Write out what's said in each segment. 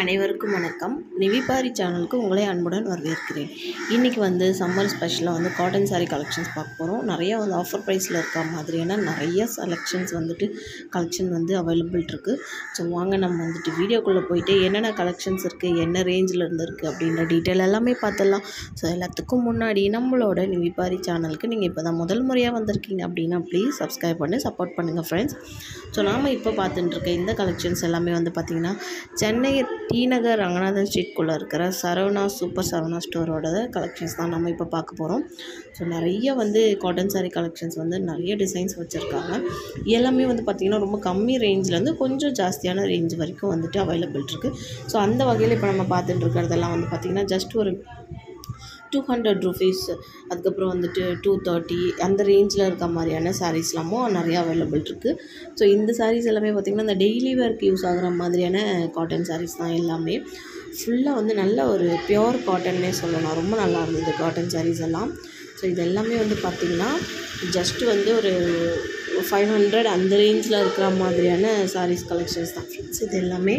அனைவருக்கும் வணக்கம். நிவிபாரி சேனலுக்கு உங்களை அன்புடன் வரவேற்கிறேன். இன்றைக்கி சம்மர் ஸ்பெஷலாக காட்டன் சாரீ கலெக்ஷன்ஸ் பார்க்க போகிறோம். நிறையா ஆஃபர் ப்ரைஸில் இருக்க மாதிரியான நிறைய செலெக்ஷன்ஸ் கலெக்ஷன் அவைலபிள் இருக்குது. ஸோ வாங்க நம்ம வீடியோக்குள்ளே போயிட்டு என்னென்ன கலெக்ஷன்ஸ் இருக்குது, என்ன ரேஞ்சில் இருந்து இருக்குது அப்படின்ற டீட்டெயில் எல்லாமே பார்த்துடலாம். ஸோ எல்லாத்துக்கும் முன்னாடி நம்மளோட நிவிபாரி சேனலுக்கு நீங்கள் இப்போ தான் முதல் முறையாக வந்திருக்கீங்க அப்படின்னா ப்ளீஸ் சப்ஸ்கிரைப் பண்ணி சப்போர்ட் பண்ணுங்கள் ஃப்ரெண்ட்ஸ். ஸோ நாம் இப்போ பார்த்துட்டுருக்க இந்த கலெக்ஷன்ஸ் எல்லாமே பார்த்திங்கன்னா சென்னை டி நகர் ரங்கநாதன் ஸ்ட்ரீட்குள்ளே இருக்கிற சரவணா சூப்பர் சரவணா ஸ்டோரோட கலெக்ஷன்ஸ் தான் நம்ம இப்போ பார்க்க போகிறோம். ஸோ நிறைய காட்டன் சாரீ கலெக்ஷன்ஸ் நிறைய டிசைன்ஸ் வச்சுருக்காங்க. எல்லாமே பார்த்திங்கன்னா ரொம்ப கம்மி ரேஞ்சிலேருந்து கொஞ்சம் ஜாஸ்தியான ரேஞ்ச் வரைக்கும் அவைலபிள் இருக்குது. ஸோ அந்த வகையில் இப்போ நம்ம பார்த்துட்டு இருக்கிறதெல்லாம் பார்த்திங்கன்னா ஜஸ்ட் ஒரு 200 rupees, அதுக்கப்புறம் 230 அந்த ரேஞ்சில் இருக்க மாதிரியான சாரீஸ்லாமும் நிறையா அவைலபிள் இருக்குது. ஸோ இந்த சாரீஸ் எல்லாமே பார்த்திங்கன்னா இந்த டெய்லி வேர்க்கு யூஸ் ஆகிற மாதிரியான காட்டன் சாரீஸ் தான். எல்லாமே ஃபுல்லாக நல்ல ஒரு பியோர் காட்டன்னே சொல்லலாம். ரொம்ப நல்லா இருந்தது காட்டன் சாரீஸ் எல்லாம். ஸோ இது எல்லாமே பார்த்திங்கன்னா ஜஸ்ட்டு ஒரு 500 அந்த ரேஞ்சில் இருக்கிற மாதிரியான சாரீஸ் கலெக்ஷன்ஸ் தான் ஃப்ரெண்ட்ஸ். இது எல்லாமே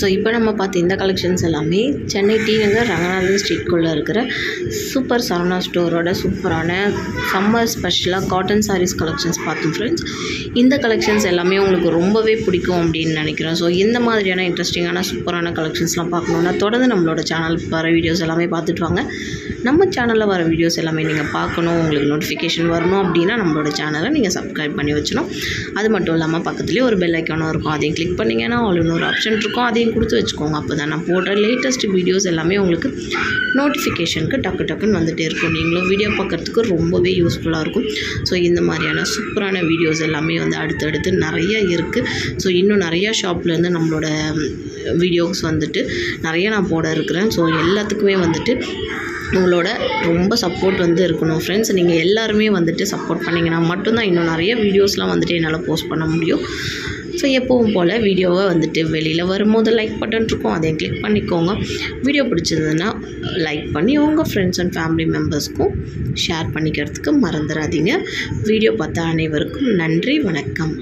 ஸோ இப்போ நம்ம பார்த்த இந்த கலெக்ஷன்ஸ் எல்லாமே சென்னை டி நகர் ரங்கநாதன் ஸ்ட்ரீட்குள்ளே இருக்கிற சூப்பர் சரவணா ஸ்டோரோட சூப்பரான சம்மர் ஸ்பெஷலாக காட்டன் சாரீஸ் கலெக்ஷன்ஸ் பார்த்தோம் ஃப்ரெண்ட்ஸ். இந்த கலெக்ஷன்ஸ் எல்லாமே உங்களுக்கு ரொம்பவே பிடிக்கும் அப்படின்னு நினைக்கிறேன். ஸோ இந்த மாதிரியான இன்ட்ரெஸ்டிங்கான சூப்பரான கலெக்ஷன்ஸ்லாம் பார்க்கணுன்னா தொடர்ந்து நம்மளோட சேனல் வர வீடியோஸ் எல்லாமே பார்த்துட்டு வாங்க. நம்ம சேனலில் வர வீடியோஸ் எல்லாமே நீங்கள் பார்க்கணும், உங்களுக்கு நோட்டிஃபிகேஷன் வரணும் அப்படின்னா நம்மளோட சேனலை நீங்கள் சப்ஸ்கிரைப் பண்ணி வச்சணும். அது மட்டும் இல்லாமல் பக்கத்துலேயே ஒரு பெல் ஐக்கானும் இருக்கும், அதையும் கிளிக் பண்ணிங்கன்னா ஆல் இன்னொரு ஆப்ஷன் இருக்கும், அதையும் கொடுத்து வச்சுக்கோங்க. அப்போ தான் நான் போடுற லேட்டஸ்ட் வீடியோஸ் எல்லாமே உங்களுக்கு நோட்டிஃபிகேஷனுக்கு டக்குன்னு வந்துகிட்டே இருக்கும். நீங்களும் வீடியோ பார்க்குறதுக்கு ரொம்பவே யூஸ்ஃபுல்லாக இருக்கும். ஸோ இந்த மாதிரியான சூப்பரான வீடியோஸ் எல்லாமே வந்து அடுத்தடுத்து நிறைய இருக்குது. ஸோ இன்னும் நிறையா ஷாப்லேருந்து நம்மளோட வீடியோஸ் வந்துட்டு நிறைய நான் போட இருக்கிறேன். ஸோ எல்லாத்துக்குமே வந்துட்டு உங்களோட ரொம்ப சப்போர்ட் வந்து இருக்கணும் ஃப்ரெண்ட்ஸ். நீங்கள் எல்லாருமே வந்துட்டு சப்போர்ட் பண்ணிங்கன்னா மட்டும்தான் இன்னும் நிறைய வீடியோஸ்லாம் வந்துட்டு என்னால் போஸ்ட் பண்ண முடியும். ஸோ எப்பவும் போல் வீடியோவை வந்துட்டு வெளியில் வரும்போது லைக் பட்டன் இருக்கும், அதையும் கிளிக் பண்ணிக்கோங்க. வீடியோ பிடிச்சதுன்னா லைக் பண்ணி உங்கள் ஃப்ரெண்ட்ஸ் அண்ட் ஃபேமிலி மெம்பர்ஸ்க்கும் ஷேர் பண்ணிக்கிறதுக்கு மறந்துடாதீங்க. வீடியோ பார்த்த அனைவருக்கும் நன்றி, வணக்கம்.